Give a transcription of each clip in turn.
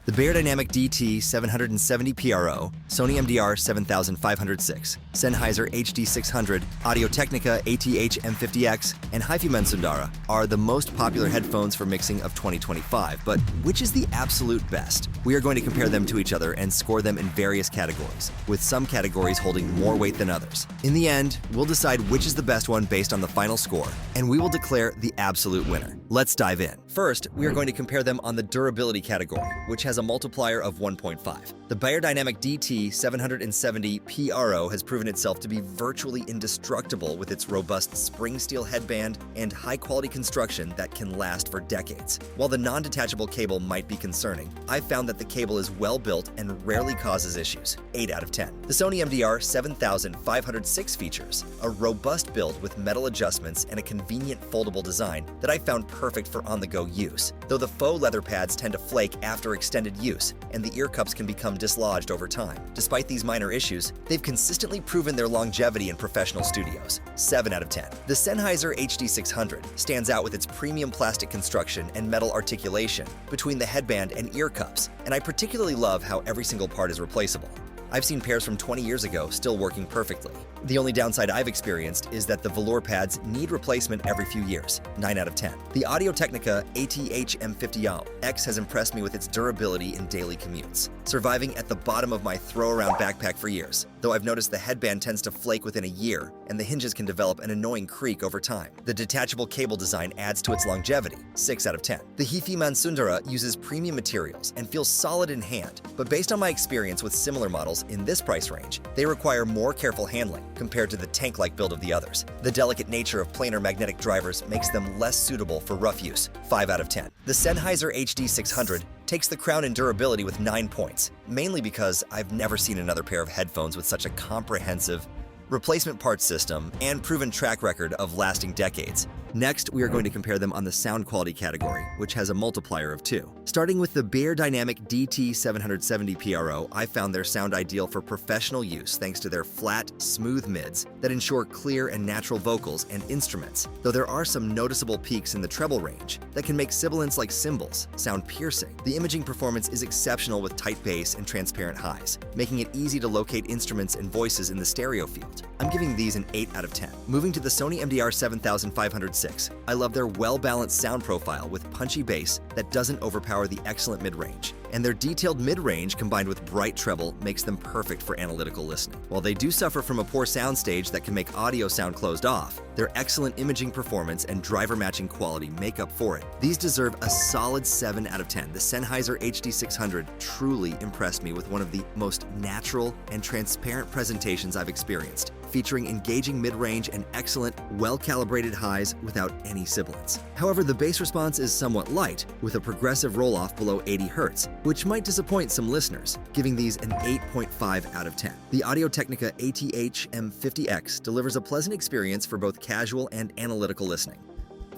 The Beyerdynamic DT 770 PRO, Sony MDR7506, Sennheiser HD600, Audio-Technica ATH-M50X, and Hifiman Sundara are the most popular headphones for mixing of 2025, but which is the absolute best? We are going to compare them to each other and score them in various categories, with some categories holding more weight than others. In the end, we'll decide which is the best one based on the final score, and we will declare the absolute winner. Let's dive in. First, we are going to compare them on the durability category, which has a multiplier of 1.5. The Beyerdynamic DT 770 PRO has proven itself to be virtually indestructible with its robust spring steel headband and high-quality construction that can last for decades. While the non-detachable cable might be concerning, I've found that the cable is well built and rarely causes issues. 8 out of 10. The Sony MDR7506 features a robust build with metal adjustments and a convenient foldable design that I found perfect for on-the-go use, though the faux leather pads tend to flake after extended use, and the ear cups can become dislodged over time. Despite these minor issues, they've consistently proven their longevity in professional studios. 7 out of 10. The Sennheiser HD600 stands out with its premium plastic construction and metal articulation between the headband and ear cups, and I particularly love how every single part is replaceable. I've seen pairs from 20 years ago still working perfectly. The only downside I've experienced is that the velour pads need replacement every few years. 9 out of 10. The Audio-Technica ATH-M50X has impressed me with its durability in daily commutes, surviving at the bottom of my throw-around backpack for years, though I've noticed the headband tends to flake within a year and the hinges can develop an annoying creak over time. The detachable cable design adds to its longevity. 6 out of 10. The Hifiman Sundara uses premium materials and feels solid in hand, but based on my experience with similar models in this price range, they require more careful handling compared to the tank-like build of the others. The delicate nature of planar magnetic drivers makes them less suitable for rough use. 5 out of 10. The Sennheiser HD600 takes the crown in durability with 9 points, mainly because I've never seen another pair of headphones with such a comprehensive replacement parts system and proven track record of lasting decades. Next, we are going to compare them on the sound quality category, which has a multiplier of 2. Starting with the Beyerdynamic DT 770 PRO, I found their sound ideal for professional use thanks to their flat, smooth mids that ensure clear and natural vocals and instruments, though there are some noticeable peaks in the treble range that can make sibilants like cymbals sound piercing. The imaging performance is exceptional with tight bass and transparent highs, making it easy to locate instruments and voices in the stereo field. I'm giving these an 8 out of 10. Moving to the Sony MDR7506, I love their well-balanced sound profile with punchy bass that doesn't overpower the excellent mid-range. And their detailed mid-range combined with bright treble makes them perfect for analytical listening. While they do suffer from a poor soundstage that can make audio sound closed off, their excellent imaging performance and driver matching quality make up for it. These deserve a solid 7 out of 10. The Sennheiser HD600 truly impressed me with one of the most natural and transparent presentations I've experienced, featuring engaging mid-range and excellent, well-calibrated highs without any sibilants. However, the bass response is somewhat light, with a progressive roll-off below 80 Hz, which might disappoint some listeners, giving these an 8.5 out of 10. The Audio-Technica ATH-M50X delivers a pleasant experience for both casual and analytical listening,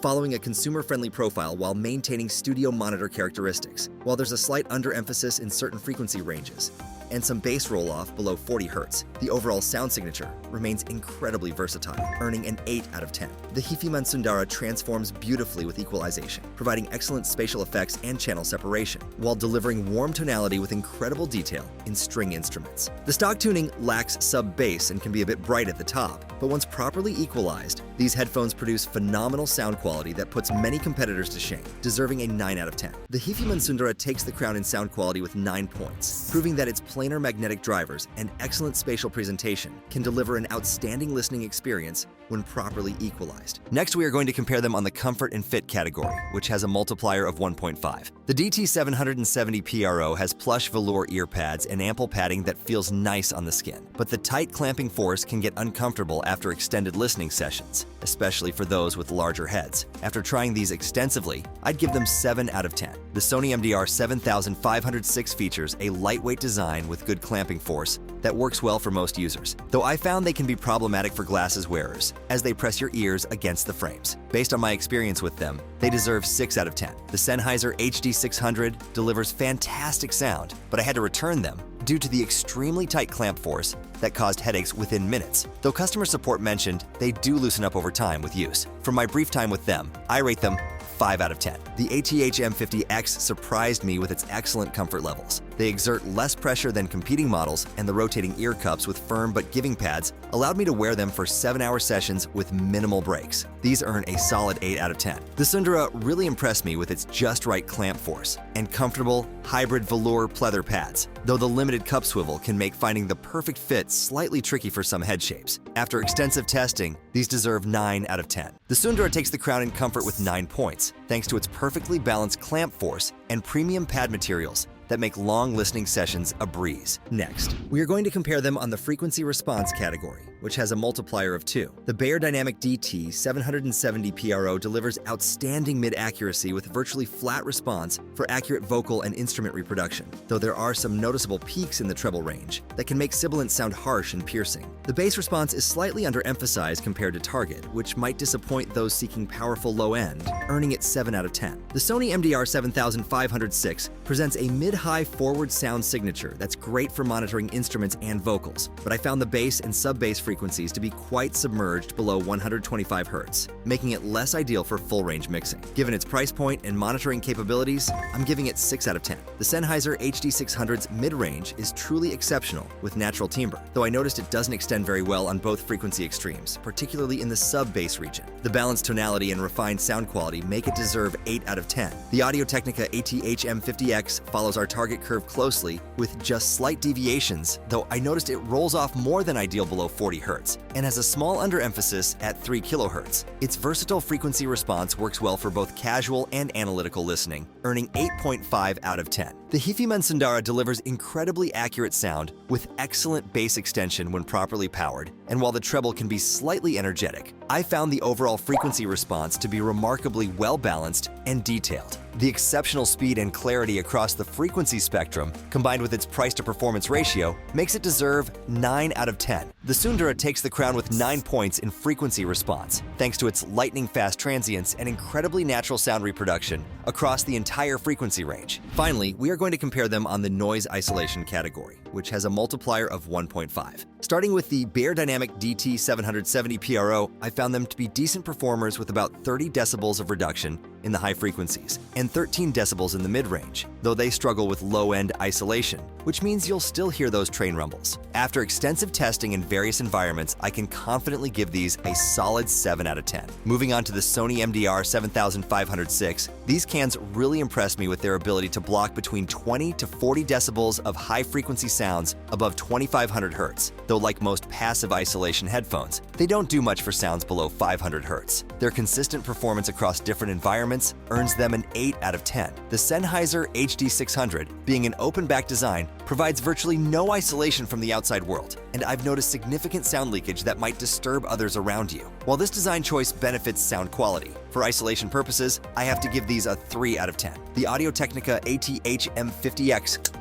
following a consumer-friendly profile while maintaining studio monitor characteristics. While there's a slight underemphasis in certain frequency ranges and some bass roll-off below 40 Hz, the overall sound signature remains incredibly versatile, earning an 8 out of 10. The Hifiman Sundara transforms beautifully with equalization, providing excellent spatial effects and channel separation, while delivering warm tonality with incredible detail in string instruments. The stock tuning lacks sub-bass and can be a bit bright at the top, but once properly equalized, these headphones produce phenomenal sound quality that puts many competitors to shame, deserving a 9 out of 10. The Hifiman Sundara takes the crown in sound quality with 9 points, proving that its planar magnetic drivers and excellent spatial presentation can deliver an outstanding listening experience when properly equalized. Next, we are going to compare them on the comfort and fit category, which has a multiplier of 1.5. The DT 770 PRO has plush velour ear pads and ample padding that feels nice on the skin, but the tight clamping force can get uncomfortable after extended listening sessions, especially for those with larger heads. After trying these extensively, I'd give them 7 out of 10. The Sony MDR7506 features a lightweight design with good clamping force that works well for most users, though I found they can be problematic for glasses wearers as they press your ears against the frames. Based on my experience with them, they deserve 6 out of 10. The Sennheiser HD600 delivers fantastic sound, but I had to return them due to the extremely tight clamp force that caused headaches within minutes, though customer support mentioned they do loosen up over time with use. From my brief time with them, I rate them 5 out of 10. The ATH-M50X surprised me with its excellent comfort levels. They exert less pressure than competing models, and the rotating ear cups with firm but giving pads allowed me to wear them for 7-hour sessions with minimal breaks. These earn a solid 8 out of 10. The Sundara really impressed me with its just right clamp force and comfortable hybrid velour pleather pads, though the limited cup swivel can make finding the perfect fit slightly tricky for some head shapes. After extensive testing, these deserve 9 out of 10. The Sundara takes the crown in comfort with 9 points, thanks to its perfectly balanced clamp force and premium pad materials that make long listening sessions a breeze. Next, we are going to compare them on the frequency response category, which has a multiplier of 2. The Beyerdynamic DT 770 PRO delivers outstanding mid-accuracy with virtually flat response for accurate vocal and instrument reproduction, though there are some noticeable peaks in the treble range that can make sibilants sound harsh and piercing. The bass response is slightly underemphasized compared to target, which might disappoint those seeking powerful low end, earning it 7 out of 10. The Sony MDR7506 presents a mid-high forward sound signature that's great for monitoring instruments and vocals, but I found the bass and sub-bass frequencies to be quite submerged below 125 Hz, making it less ideal for full-range mixing. Given its price point and monitoring capabilities, I'm giving it 6 out of 10. The Sennheiser HD600's mid-range is truly exceptional with natural timbre, though I noticed it doesn't extend very well on both frequency extremes, particularly in the sub-bass region. The balanced tonality and refined sound quality make it deserve 8 out of 10. The Audio-Technica ATH-M50X follows our target curve closely with just slight deviations, though I noticed it rolls off more than ideal below 40 Hz and has a small underemphasis at 3 kHz. Its versatile frequency response works well for both casual and analytical listening, earning 8.5 out of 10. The Hifiman Sundara delivers incredibly accurate sound with excellent bass extension when properly powered, and while the treble can be slightly energetic, I found the overall frequency response to be remarkably well-balanced and detailed. The exceptional speed and clarity across the frequency spectrum, combined with its price-to-performance ratio, makes it deserve 9 out of 10. The Sundara takes the crown with 9 points in frequency response, thanks to its lightning-fast transients and incredibly natural sound reproduction across the entire frequency range. Finally, we are going to compare them on the noise isolation category, which has a multiplier of 1.5. Starting with the Beyerdynamic DT 770 PRO, I found them to be decent performers with about 30 decibels of reduction in the high frequencies and 13 decibels in the mid-range, though they struggle with low-end isolation, which means you'll still hear those train rumbles. After extensive testing in various environments, I can confidently give these a solid 7 out of 10. Moving on to the Sony MDR7506, these cans really impressed me with their ability to block between 20 to 40 decibels of high-frequency sounds above 2500 Hz, though like most passive isolation headphones, they don't do much for sounds below 500 Hz. Their consistent performance across different environments earns them an 8 out of 10. The Sennheiser HD600, being an open-back design, provides virtually no isolation from the outside world, and I've noticed significant sound leakage that might disturb others around you. While this design choice benefits sound quality, for isolation purposes, I have to give these a 3 out of 10. The Audio-Technica ATH-M50X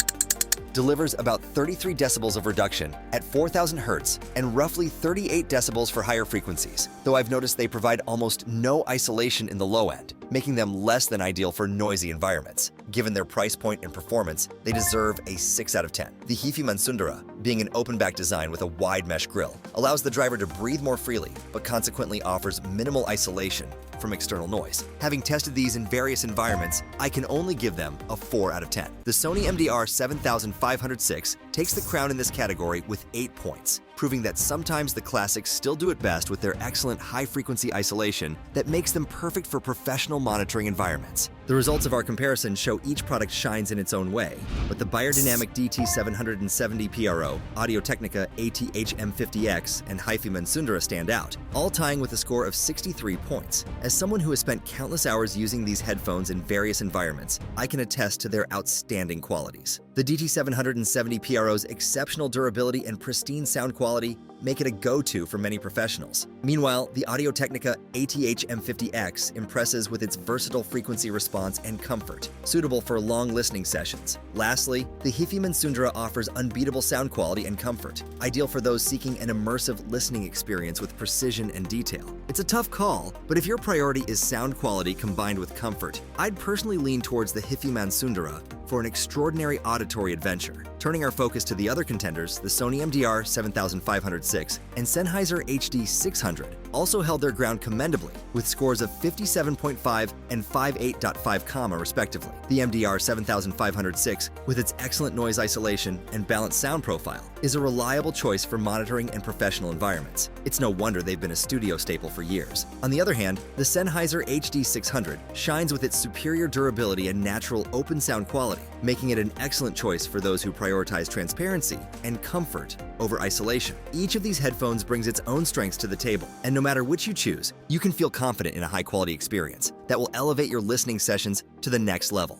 delivers about 33 decibels of reduction at 4000 Hz and roughly 38 decibels for higher frequencies, though I've noticed they provide almost no isolation in the low end, making them less than ideal for noisy environments. Given their price point and performance, they deserve a 6 out of 10. The Hifiman Sundara, being an open-back design with a wide mesh grille, allows the driver to breathe more freely, but consequently offers minimal isolation from external noise. Having tested these in various environments, I can only give them a 4 out of 10. The Sony MDR7506 takes the crown in this category with 8 points, proving that sometimes the classics still do it best with their excellent high-frequency isolation that makes them perfect for professional monitoring environments. The results of our comparison show each product shines in its own way, but the Beyerdynamic DT 770 PRO, Audio-Technica ATH-M50X, and Hifiman Sundara stand out, all tying with a score of 63 points. As someone who has spent countless hours using these headphones in various environments, I can attest to their outstanding qualities. The DT 770 PRO's exceptional durability and pristine sound quality make it a go-to for many professionals. Meanwhile, the Audio-Technica ATH-M50X impresses with its versatile frequency response and comfort, suitable for long listening sessions. Lastly, the Hifiman Sundara offers unbeatable sound quality and comfort, ideal for those seeking an immersive listening experience with precision and detail. It's a tough call, but if your priority is sound quality combined with comfort, I'd personally lean towards the Hifiman Sundara for an extraordinary auditory adventure. Turning our focus to the other contenders, the Sony MDR7506 and Sennheiser HD600 also held their ground commendably, with scores of 57.5 and 58.5, respectively. The MDR7506, with its excellent noise isolation and balanced sound profile, is a reliable choice for monitoring and professional environments. It's no wonder they've been a studio staple for years. On the other hand, the Sennheiser HD600 shines with its superior durability and natural open sound quality, making it an excellent choice for those who prioritize transparency and comfort over isolation. Each of these headphones brings its own strengths to the table, and no matter which you choose, you can feel confident in a high-quality experience that will elevate your listening sessions to the next level.